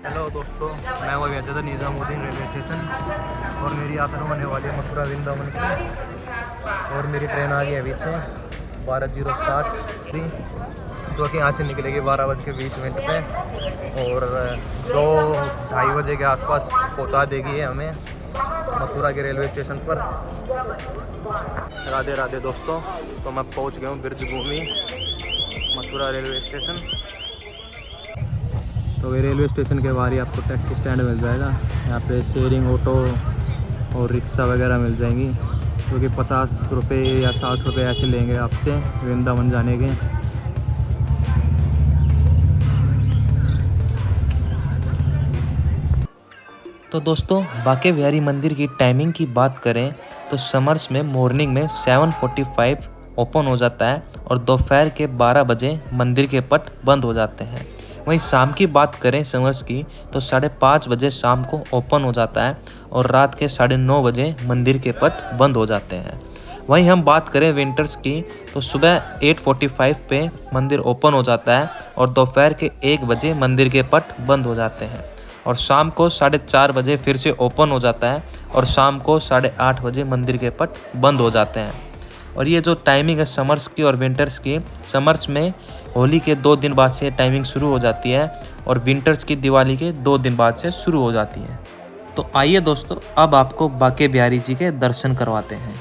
Hello दोस्तों, मैं वही अजय निज़ामुद्दीन रेलवे स्टेशन और मेरी यात्रा होने वाली है मथुरा वृंदावन की। और मेरी ट्रेन आ गई है पीछे 12:07 जो कि यहाँ से निकलेगी 12:20 पे और 2-2:30 के आसपास पहुँचा देगी हमें मथुरा के रेलवे स्टेशन पर। राधे राधे दोस्तों, तो मैं पहुँच गया हूँ ब्रजभूमि मथुरा रेलवे स्टेशन। तो ये रेलवे स्टेशन के बाहर ही आपको टैक्सी स्टैंड मिल जाएगा। यहाँ पे शेयरिंग ऑटो और रिक्शा वगैरह मिल जाएंगी जो कि 50 रुपये या 60 रुपये ऐसे लेंगे आपसे वृंदावन जाने के। तो दोस्तों बांके बिहारी मंदिर की टाइमिंग की बात करें तो समर्स में मॉर्निंग में 7:45 ओपन हो जाता है और दोपहर के 12 बजे मंदिर के पट बंद हो जाते हैं। वहीं शाम की बात करें समर्स की तो 5:30 बजे शाम को ओपन हो जाता है और रात के 9:30 बजे मंदिर के पट बंद हो जाते हैं। वहीं हम बात करें विंटर्स की तो सुबह 8:45 पे मंदिर ओपन हो जाता है और दोपहर के 1 बजे मंदिर के पट बंद हो जाते हैं और शाम को 4:30 बजे फिर से ओपन हो जाता है और शाम को 8:30 बजे मंदिर के पट बंद हो जाते हैं। और ये जो टाइमिंग है समर्स की और विंटर्स की, समर्स में होली के 2 दिन बाद से टाइमिंग शुरू हो जाती है और विंटर्स की दिवाली के 2 दिन बाद से शुरू हो जाती है। तो आइए दोस्तों अब आपको बांके बिहारी जी के दर्शन करवाते हैं।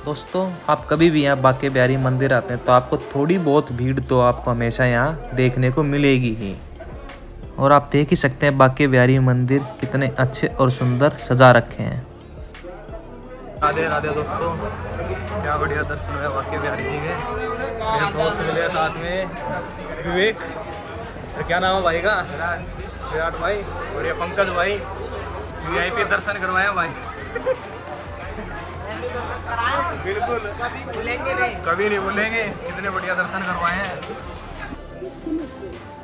दोस्तों आप कभी भी यहाँ बांके बिहारी मंदिर आते हैं तो आपको थोड़ी बहुत भीड़ तो आपको हमेशा यहाँ देखने को मिलेगी ही। और आप देख ही सकते हैं बांके बिहारी मंदिर कितने अच्छे और सुंदर सजा रखे हैं। राधे राधे दोस्तों, क्या बढ़िया दर्शन है बांके बिहारी जी के। मेरे दोस्त मिले साथ में विवेक, तो क्या नाम है भाई का? विराट भाई। और ये पंकज भाई, वीआईपी दर्शन करवाए भाई। बिल्कुल कभी नहीं भूलेंगे, कितने बढ़िया दर्शन करवाए हैं।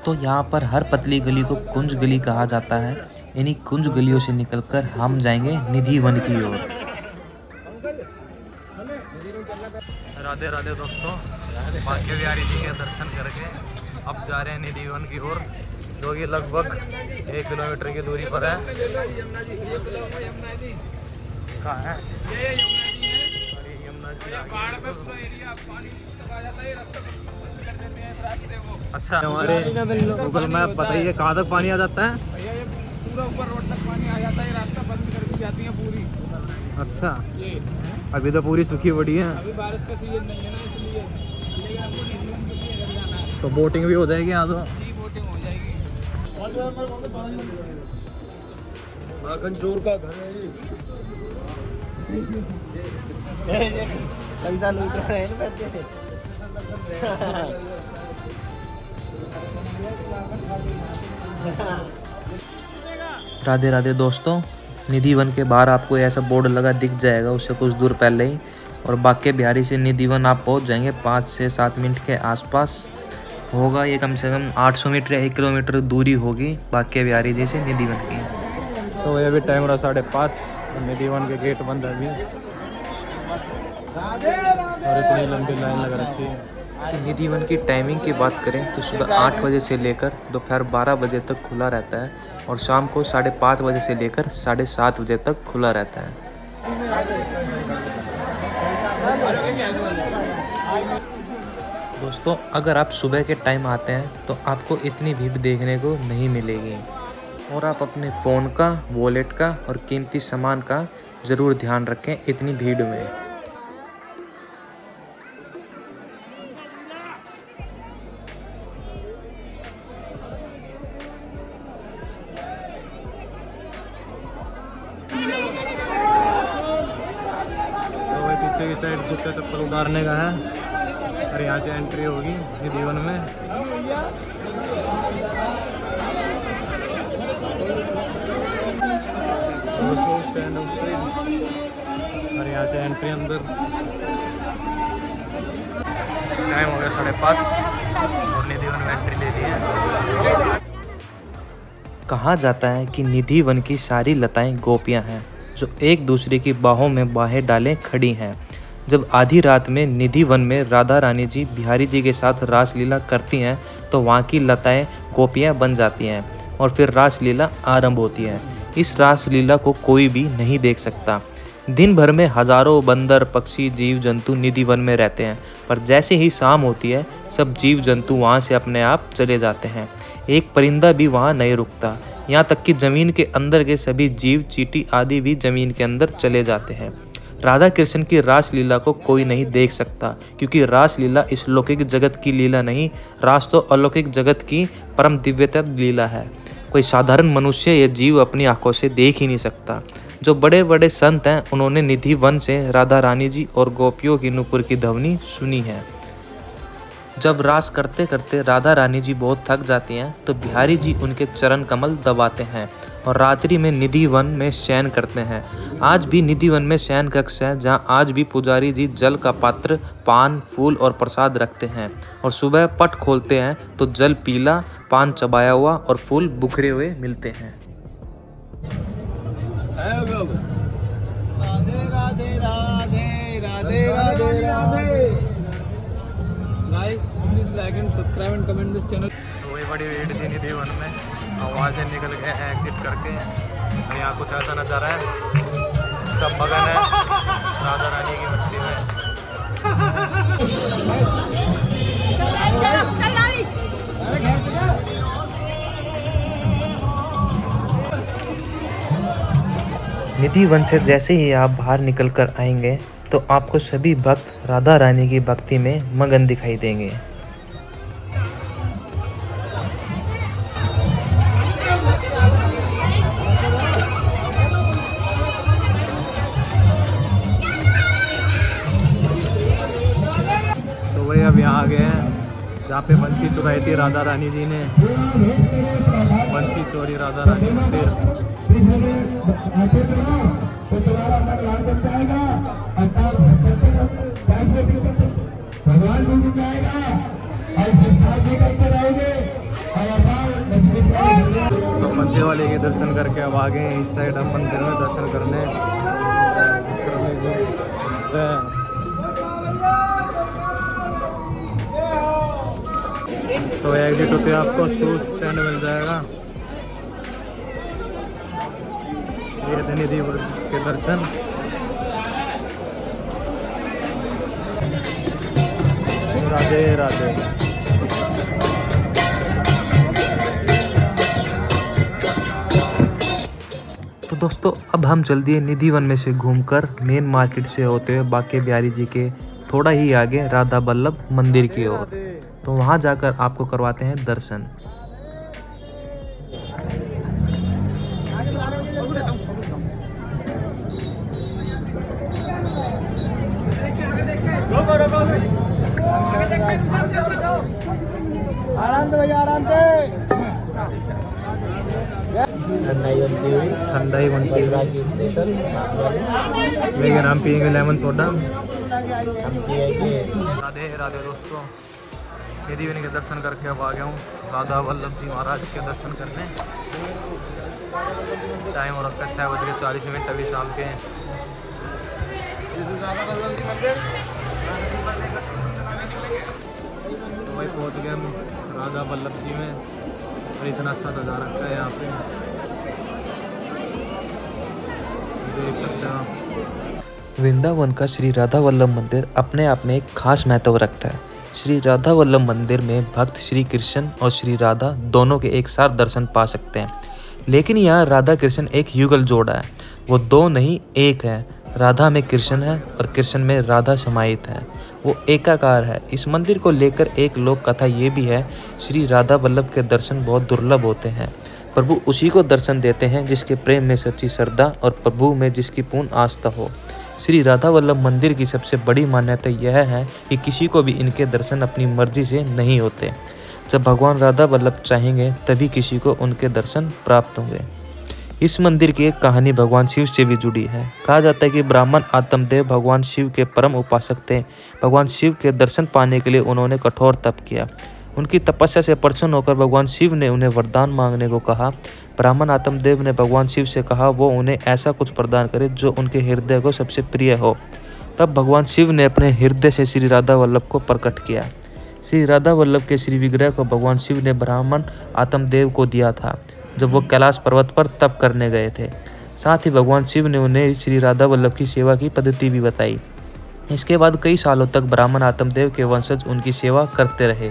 तो यहाँ पर हर पतली गली को कुंज गली कहा जाता है। इन्हीं कुंज गलियों से निकलकर हम जाएंगे निधि वन की ओर। राधे राधे दोस्तों, बांके बिहारी जी के दर्शन करके अब जा रहे हैं निधि वन की ओर जो कि लगभग 1 किलोमीटर की दूरी पर है। कहाँ है? अच्छा, हमारे गूगल मैप बताइए कहाँ तक पानी आ जाता है? पूरा ऊपर रोड तक पानी आ जाता है, रास्ता बंद कर दी जाती है पूरी। अच्छा, अभी तो पूरी सूखी पड़ी है। अभी बारिश का सीजन नहीं है ना, इसलिए लेकिन हमको न्यूजीलैंड के लिए घर जाना है। तो बोटिंग भी हो जाएगी यहाँ तो? जी बोटिंग हो जाएगी। जोर का घर है पैसा लूट रहे हैं पैसे। राधे राधे दोस्तों, निधि वन के बाहर आपको ऐसा बोर्ड लगा दिख जाएगा उससे कुछ दूर पहले ही। और बांके बिहारी से निधि वन आप पहुंच जाएंगे 5 से 7 मिनट के आसपास होगा। ये कम से कम 800 मीटर या 1 किलोमीटर दूरी होगी बांके बिहारी जी से निधि वन की। तो ये अभी टाइम रहा 5:30, निधि वन के गेट बंद है अभी और इतनी लंबी लाइन लगा रखी है। तो निधि वन की टाइमिंग की बात करें तो सुबह 8 बजे से लेकर दोपहर 12 बजे तक खुला रहता है और शाम को 5:30 बजे से लेकर 7:30 बजे तक खुला रहता है। दोस्तों अगर आप सुबह के टाइम आते हैं तो आपको इतनी भीड़ देखने को नहीं मिलेगी और आप अपने फ़ोन का, वॉलेट का और कीमती सामान का ज़रूर ध्यान रखें इतनी भीड़ में। तो वही पीछे की साइड जूते चप्पल उतारने का है और यहाँ से एंट्री होगी निधि वन में। और यहाँ से एंट्री अंदर। टाइम हो गया 5:30 और निधि वन में एंट्री ले ली है। कहा जाता है कि निधि वन की सारी लताएं गोपियां हैं जो एक दूसरे की बाहों में बाहें डाले खड़ी हैं। जब आधी रात में निधि वन में राधा रानी जी बिहारी जी के साथ रासलीला करती हैं तो वहाँ की लताएं गोपियां बन जाती हैं और फिर रासलीला आरंभ होती है। इस रासलीला को कोई भी नहीं देख सकता। दिन भर में हजारों बंदर, पक्षी, जीव जंतु निधि वन में रहते हैं, पर जैसे ही शाम होती है सब जीव जंतु वहाँ से अपने आप चले जाते हैं। एक परिंदा भी वहाँ नहीं रुकता। यहाँ तक कि जमीन के अंदर के सभी जीव, चींटी आदि भी जमीन के अंदर चले जाते हैं। राधा कृष्ण की रासलीला को कोई नहीं देख सकता, क्योंकि रासलीला इस लौकिक जगत की लीला नहीं, रास तो अलौकिक जगत की परम दिव्यता लीला है। कोई साधारण मनुष्य या जीव अपनी आंखों से देख ही नहीं सकता। जो बड़े बड़े संत हैं उन्होंने निधि वन से राधा रानी जी और गोपियों की नुपुर की ध्वनि सुनी है। जब रास करते करते राधा रानी जी बहुत थक जाती हैं तो बिहारी जी उनके चरण कमल दबाते हैं और रात्रि में निधि वन में शयन करते हैं। आज भी निधि वन में शयन कक्ष है जहां आज भी पुजारी जी जल का पात्र, पान, फूल और प्रसाद रखते हैं और सुबह पट खोलते हैं तो जल पीला, पान चबाया हुआ और फूल बुखरे हुए मिलते हैं। Radhe Radhe Radhe Radhe Radhe Radhe. Guys, please like and subscribe and comment this channel. तो वही बड़ी भीड़ थी निधि वन में और वहाँ से निकल गए हैं एग्जिट करके। और यहाँ कुछ ऐसा नज़ारा है, सब मगन है राधा रानी की मस्ती में। निधि वन से जैसे ही आप बाहर निकल कर आएंगे तो आपको सभी भक्त राधा रानी की भक्ति में मगन दिखाई देंगे। तो वही अब यहाँ आ गए हैं जहाँ पे बंसी चुराई थी राधा रानी जी ने। बंसी चोरी राधा रानी मंदिर। तो बंसी वाले के दर्शन करके अब आ गए हैं इस साइड अब मंदिर में दर्शन करने। तो एग्जिट होते आपको शूज स्टैंड मिल जाएगा। ये थे निधि के दर्शन। राधे राधे। तो दोस्तों अब हम चल दिए निधि वन में से घूमकर मेन मार्केट से होते हुए बाके बिहारी जी के थोड़ा ही आगे राधा वल्लभ मंदिर की ओर। तो वहाँ जाकर आपको करवाते हैं दर्शन। आराम से भैया, आराम से। ठंडाई बनती है। लेकिन हम पियेंगे लेमन सोडा। राधे राधे दोस्तों, निधि वन के दर्शन करके अब आ गया हूँ राधा वल्लभ जी महाराज के दर्शन करने। टाइम हो रखा है 6:40 अभी शाम के। तो वही पहुँच गए हम राधा वल्लभ जी में और इतना अच्छा नज़ारा रखा है यहाँ पे, देख सकते हैं आप। वृंदावन का श्री राधा वल्लभ मंदिर अपने आप में एक खास महत्व रखता है। श्री राधा वल्लभ मंदिर में भक्त श्री कृष्ण और श्री राधा दोनों के एक साथ दर्शन पा सकते हैं। लेकिन यहाँ राधा कृष्ण एक युगल जोड़ा है, वो दो नहीं एक है। राधा में कृष्ण है और कृष्ण में राधा समाहित है, वो एकाकार है। इस मंदिर को लेकर एक लोक कथा ये भी है, श्री राधा वल्लभ के दर्शन बहुत दुर्लभ होते हैं। प्रभु उसी को दर्शन देते हैं जिसके प्रेम में सच्ची श्रद्धा और प्रभु में जिसकी पूर्ण आस्था हो। श्री राधा वल्लभ मंदिर की सबसे बड़ी मान्यता यह है कि किसी को भी इनके दर्शन अपनी मर्जी से नहीं होते। जब भगवान राधा वल्लभ चाहेंगे तभी किसी को उनके दर्शन प्राप्त होंगे। इस मंदिर की एक कहानी भगवान शिव से भी जुड़ी है। कहा जाता है कि ब्राह्मण आत्मदेव भगवान शिव के परम उपासक थे। भगवान शिव के दर्शन पाने के लिए उन्होंने कठोर तप किया। उनकी तपस्या से प्रसन्न होकर भगवान शिव ने उन्हें वरदान मांगने को कहा। ब्राह्मण आत्मदेव ने भगवान शिव से कहा वो उन्हें ऐसा कुछ प्रदान करे जो उनके हृदय को सबसे प्रिय हो। तब भगवान शिव ने अपने हृदय से श्री राधा वल्लभ को प्रकट किया। श्री राधा वल्लभ के श्री विग्रह को भगवान शिव ने ब्राह्मण आत्मदेव को दिया था जब वो कैलाश पर्वत पर तप करने गए थे। साथ ही भगवान शिव ने उन्हें श्री राधा वल्लभ की सेवा की पद्धति भी बताई। इसके बाद कई सालों तक ब्राह्मण आत्मदेव के वंशज उनकी सेवा करते रहे,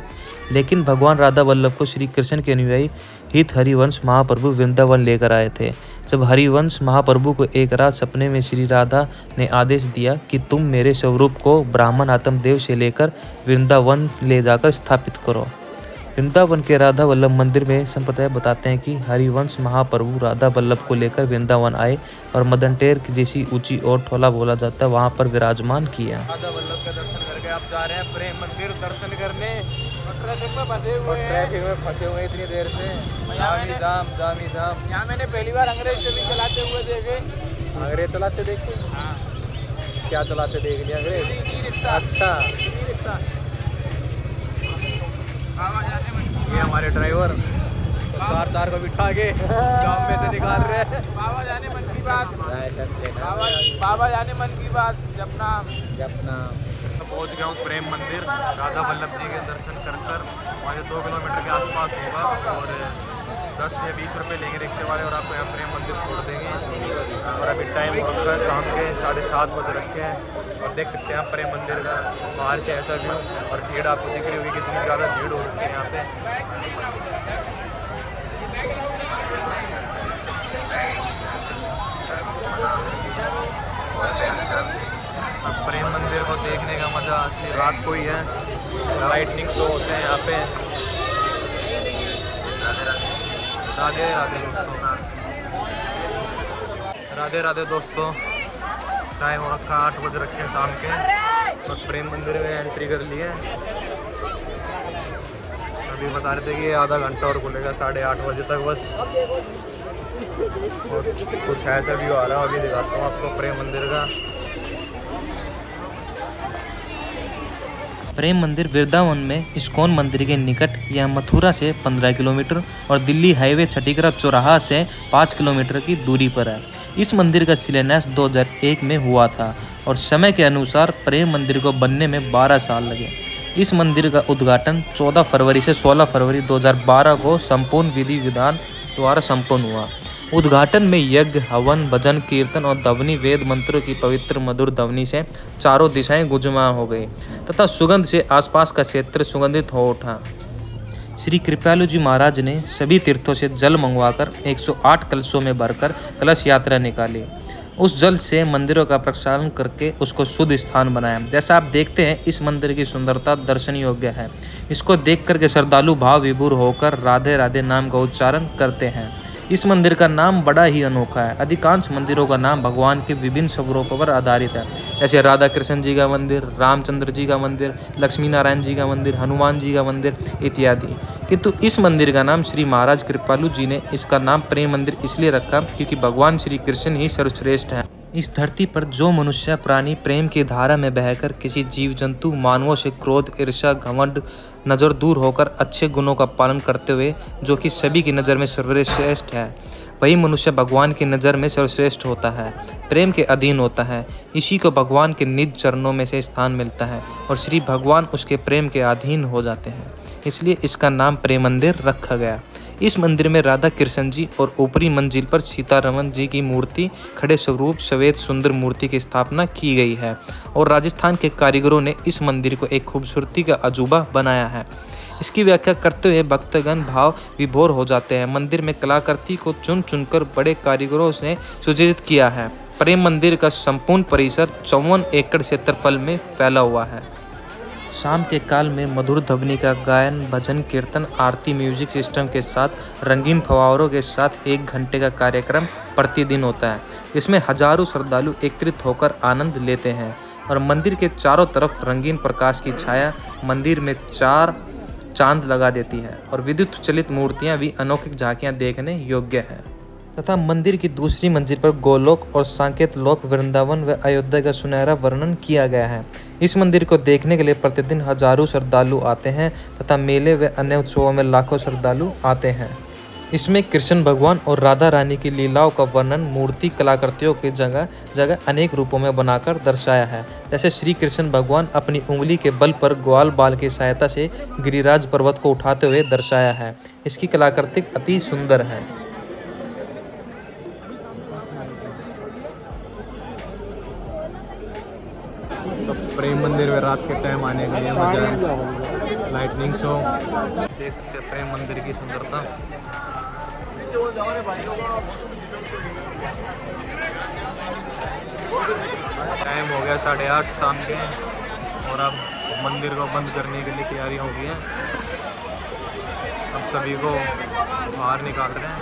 लेकिन भगवान राधा वल्लभ को श्री कृष्ण के अनुयायी हित हरिवंश महाप्रभु वृंदावन लेकर आए थे। जब हरिवंश महाप्रभु को एक रात सपने में श्री राधा ने आदेश दिया कि तुम मेरे स्वरूप को ब्राह्मण आत्मदेव से लेकर वृंदावन ले जाकर स्थापित करो। वृंदावन के राधा वल्लभ मंदिर में संप्रदाय बताते हैं कि हरिवंश महाप्रभु राधा वल्लभ को लेकर वृंदावन आए और मदन टेर जैसी ऊंची और ठोला बोला जाता है वहां पर विराजमान किया। राधा वल्लभ का दर्शन करके आप जा रहे हैं प्रेम मंदिर दर्शन करने। ट्रैफिक में फंसे हुए हैं। ट्रैफिक में फंसे हुए इतनी देर से। जामी जाम। यहाँ मैंने पहली बार अंग्रेज ट्रेन चलाते हुए देखे। अंग्रेज चलाते देखे? हाँ। क्या चलाते देख लिया अंग्रेज? E rickshaw. अच्छा, ई रिक्शा। ये हमारे ड्राइवर चार को बिठा के जाम में से निकाल रहे हैं। बाबा जाने मन की बात। बाबा जाने मन की बात। जपना। पहुंच गया हूँ प्रेम मंदिर। राधा वल्लभ जी के दर्शन कर वहाँ से 2 किलोमीटर के आसपास होगा और 10 से 20 रुपये लेंगे रिक्शे वाले और आपको यहाँ प्रेम मंदिर छोड़ देंगे। और अभी टाइम हो रखा है शाम के 7:30 बज रखे हैं और देख सकते हैं आप प्रेम मंदिर का बाहर से ऐसा व्यू और भीड़ आपको दिख रही होगी कितनी ज़्यादा भीड़ हो रखी है यहाँ पे। प्रेम मंदिर को देखने का मज़ा असली रात को ही है। लाइटनिंग शो होते हैं यहाँ पे। राधे राधे दोस्तों। राधे राधे दोस्तों। टाइम हो रखा 8 बज रखे हैं शाम के और प्रेम मंदिर में एंट्री कर लिए। अभी बता रहे थे कि आधा घंटा और खुलेगा 8:30 बजे तक बस। और कुछ ऐसा व्यू आ रहा है अभी दिखाता हूँ आपको प्रेम मंदिर का। प्रेम मंदिर वृंदावन में इस्कॉन मंदिर के निकट यह मथुरा से 15 किलोमीटर और दिल्ली हाईवे छठीगढ़ चौराहा से 5 किलोमीटर की दूरी पर है। इस मंदिर का शिलान्यास 2001 में हुआ था और समय के अनुसार प्रेम मंदिर को बनने में 12 साल लगे। इस मंदिर का उद्घाटन 14 फरवरी से 16 फरवरी 2012 को संपूर्ण विधि विधान द्वारा संपन्न हुआ। उद्घाटन में यज्ञ, हवन, भजन, कीर्तन और ध्वनि वेद मंत्रों की पवित्र मधुर ध्वनि से चारों दिशाएं गुंजयमान हो गई तथा सुगंध से आसपास का क्षेत्र सुगंधित हो उठा। श्री कृपालु जी महाराज ने सभी तीर्थों से जल मंगवाकर 108 कलशों में भरकर कलश यात्रा निकाली। उस जल से मंदिरों का प्रक्षालन करके उसको शुद्ध स्थान बनाया। जैसा आप देखते हैं इस मंदिर की सुंदरता दर्शन योग्य है। इसको देख करके श्रद्धालु भाव विभोर होकर राधे राधे नाम का उच्चारण करते हैं। इस मंदिर का नाम बड़ा ही अनोखा है। अधिकांश मंदिरों का नाम भगवान के विभिन्न स्वरूपों पर आधारित है, जैसे राधा कृष्ण जी का मंदिर, रामचंद्र जी का मंदिर, लक्ष्मी नारायण जी का मंदिर, हनुमान जी का मंदिर इत्यादि। किंतु इस मंदिर का नाम श्री महाराज कृपालु जी ने इसका नाम प्रेम मंदिर इसलिए रखा क्योंकि भगवान श्री कृष्ण ही सर्वश्रेष्ठ हैं। इस धरती पर जो मनुष्य प्राणी प्रेम की धारा में बहकर किसी जीव जंतु मानवों से क्रोध, ईर्ष्या, घमंड, नज़र दूर होकर अच्छे गुणों का पालन करते हुए जो कि सभी की नज़र में सर्वश्रेष्ठ है, वही मनुष्य भगवान की नज़र में सर्वश्रेष्ठ होता है, प्रेम के अधीन होता है। इसी को भगवान के निज चरणों में से स्थान मिलता है और श्री भगवान उसके प्रेम के अधीन हो जाते हैं। इसलिए इसका नाम प्रेम मंदिर रखा गया। इस मंदिर में राधा कृष्ण जी और ऊपरी मंजिल पर सीतारमन जी की मूर्ति खड़े स्वरूप सफेद सुंदर मूर्ति की स्थापना की गई है और राजस्थान के कारीगरों ने इस मंदिर को एक खूबसूरती का अजूबा बनाया है। इसकी व्याख्या करते हुए भक्तगण भाव विभोर हो जाते हैं। मंदिर में कलाकृति को चुन चुनकर बड़े कारीगरों ने सुजित किया है। प्रेम मंदिर का संपूर्ण परिसर 54 एकड़ क्षेत्रफल में फैला हुआ है। शाम के काल में मधुर ध्वनि का गायन, भजन, कीर्तन, आरती, म्यूजिक सिस्टम के साथ रंगीन फव्वारों के साथ 1 घंटे का कार्यक्रम प्रतिदिन होता है, जिसमें हजारों श्रद्धालु एकत्रित होकर आनंद लेते हैं और मंदिर के चारों तरफ रंगीन प्रकाश की छाया मंदिर में 4 चांद लगा देती है और विद्युत चलित मूर्तियां भी अनोखी झांकियां देखने योग्य है तथा मंदिर की दूसरी मंजिल पर गोलोक और साकेत लोक, वृंदावन व अयोध्या का सुनहरा वर्णन किया गया है। इस मंदिर को देखने के लिए प्रतिदिन हजारों श्रद्धालु आते हैं तथा मेले व अन्य उत्सवों में लाखों श्रद्धालु आते हैं। इसमें कृष्ण भगवान और राधा रानी की लीलाओं का वर्णन मूर्ति कलाकृतियों की जगह जगह अनेक रूपों में बनाकर दर्शाया है। जैसे श्री कृष्ण भगवान अपनी उंगली के बल पर ग्वाल बाल की सहायता से गिरिराज पर्वत को उठाते हुए दर्शाया है। इसकी कलाकृति अति सुंदर है। तो प्रेम मंदिर में रात के टाइम आने का ये मजा है। लाइटनिंग शो देख सकते हैं, प्रेम मंदिर की सुंदरता। टाइम हो गया 8:30 शाम के और अब मंदिर को बंद करने के लिए तैयारियां हो गई हैं। अब सभी को बाहर निकाल रहे हैं।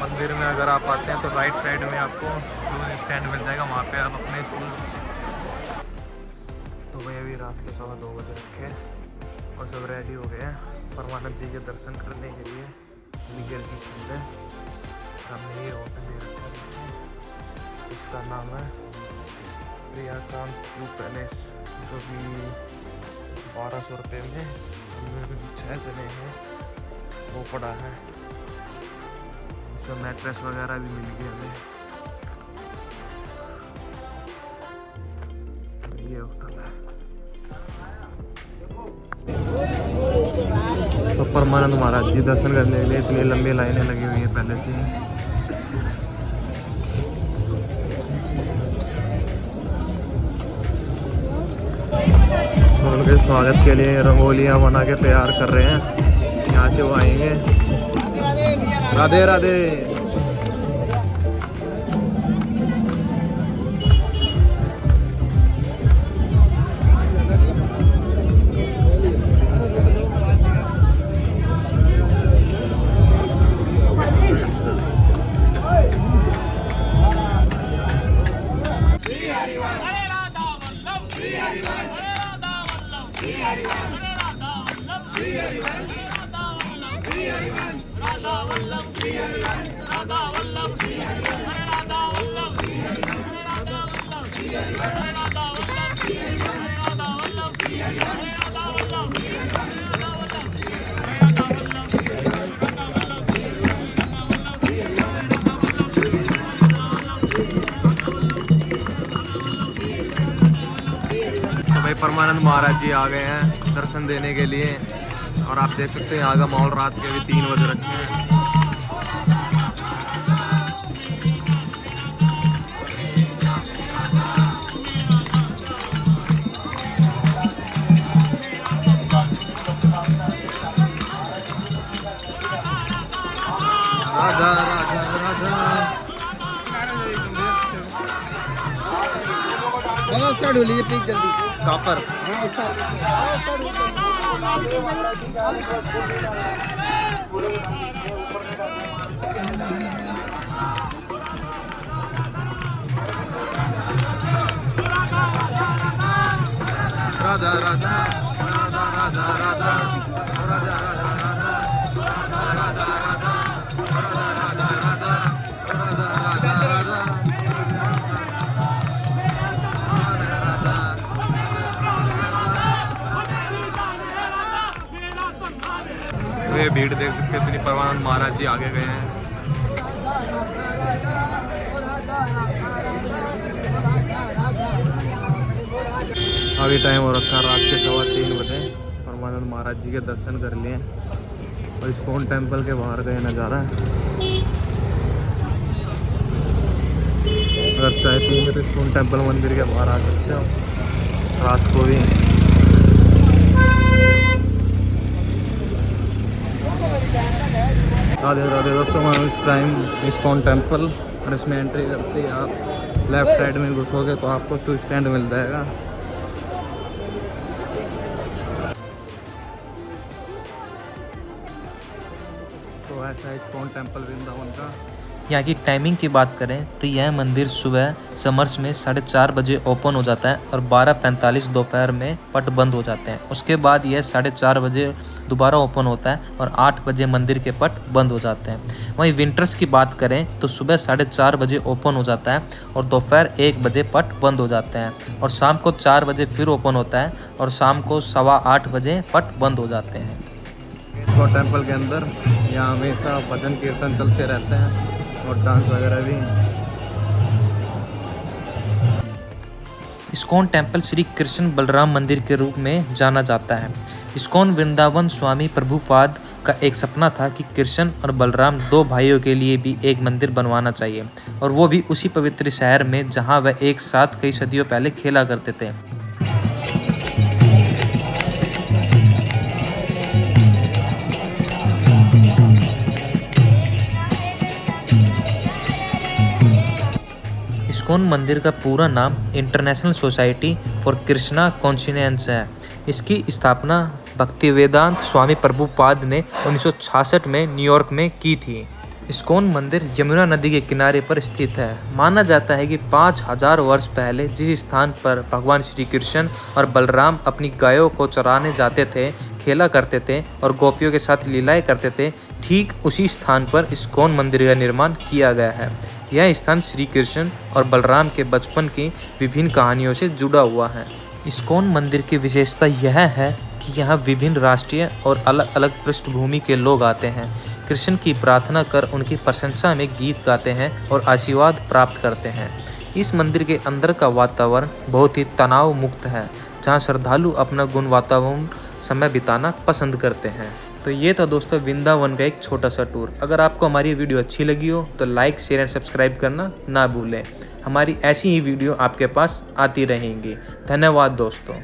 मंदिर में अगर आप आते हैं तो राइट साइड में आपको शूज स्टैंड मिल जाएगा, वहाँ पे आप अपने शूज़। तो भाई अभी रात के 2:15 बजे रखे और सब रेडी हो गए हैं परमानंद जी के दर्शन करने के लिए। निगेल की खंड है, सामने ही होटल दे रखा है, इसका नाम है प्रियाकांत जू पैलेस, जो कि 1200 रुपये में 6 जने हैं वो पड़ा है। इसमें मैट्रेस वगैरह भी मिल गया हमें। ये होटल है। तो परमानंद महाराज जी दर्शन करने के लिए इतनी लंबी लाइनें लगी हुई हैं पहले से ही। तो उनके स्वागत के लिए रंगोलियां बना के तैयार कर रहे हैं। यहाँ से वो आएंगे। राधे राधे। परमानंद महाराज जी आ गए हैं दर्शन देने के लिए और आप देख सकते हैं यहाँ का माहौल रात के भी 3 बजे रखे हैं। राधा राधा राधा स्टार्ट हो लीजिए प्लीज जल्दी। कापर राधा राधा राधा राधा राधा राधा ये भीड़ देख सकते हैं, इतनी परमानंद महाराज जी आगे गए हैं। अभी टाइम हो रखा रात के 3:15 बजे। परमानंद महाराज जी के दर्शन कर लिए और इस्कॉन टेम्पल के बाहर गए नज़ारा। अगर चाहे पिएंगे तो इस्कॉन टेम्पल मंदिर के बाहर आ सकते हो रात को भी। राधे राधे दोस्तों, मैं इस टाइम इस्कॉन टेम्पल और इसमें एंट्री करते ही आप लेफ़्ट साइड में घुसोगे तो आपको शूज स्टैंड मिल जाएगा। तो ऐसा इस्कॉन टेम्पल वृंदावन का यहाँ की टाइमिंग की बात करें तो यह मंदिर सुबह समर्स में 4:30 बजे ओपन हो जाता है और 12:45 दोपहर में पट बंद हो जाते हैं। उसके बाद यह 4:30 बजे दोबारा ओपन होता है और 8 बजे मंदिर के पट बंद हो जाते हैं। वहीं विंटर्स की बात करें तो सुबह 4:30 बजे ओपन हो जाता है और दोपहर 1 बजे पट बंद हो जाते हैं और शाम को 4 बजे फिर ओपन होता है और शाम को 8:15 बजे पट बंद हो जाते हैं। और टेंपल के अंदर यहाँ हमेशा भजन कीर्तन चलते रहते हैं और डांस वगैरह भी। इस्कॉन टेम्पल श्री कृष्ण बलराम मंदिर के रूप में जाना जाता है। इस्कॉन वृंदावन स्वामी प्रभुपाद का एक सपना था कि कृष्ण और बलराम 2 भाइयों के लिए भी एक मंदिर बनवाना चाहिए और वो भी उसी पवित्र शहर में जहां वह एक साथ कई सदियों पहले खेला करते थे। इस्कॉन मंदिर का पूरा नाम international society for Krishna conscious है। इसकी स्थापना भक्तिवेदांत स्वामी प्रभुपाद ने 1966 में न्यूयॉर्क में की थी। इस्कॉन मंदिर यमुना नदी के किनारे पर स्थित है। माना जाता है कि 5000 वर्ष पहले जिस स्थान पर भगवान श्री कृष्ण और बलराम अपनी गायों को चराने जाते थे, खेला करते थे और गोपियों के साथ लीलाएं करते थे, ठीक उसी स्थान पर इस्कॉन मंदिर का निर्माण किया गया है। यह स्थान श्री कृष्ण और बलराम के बचपन की विभिन्न कहानियों से जुड़ा हुआ है। इस्कॉन मंदिर की विशेषता यह है कि यहाँ विभिन्न राष्ट्रीय और अलग अलग पृष्ठभूमि के लोग आते हैं, कृष्ण की प्रार्थना कर उनकी प्रशंसा में गीत गाते हैं और आशीर्वाद प्राप्त करते हैं। इस मंदिर के अंदर का वातावरण बहुत ही तनाव मुक्त है, जहाँ श्रद्धालु अपना गुण वातावरण समय बिताना पसंद करते हैं। तो ये था दोस्तों वृंदावन का एक छोटा सा टूर। अगर आपको हमारी वीडियो अच्छी लगी हो तो लाइक, शेयर एंड सब्सक्राइब करना ना भूलें। हमारी ऐसी ही वीडियो आपके पास आती रहेंगी। धन्यवाद दोस्तों।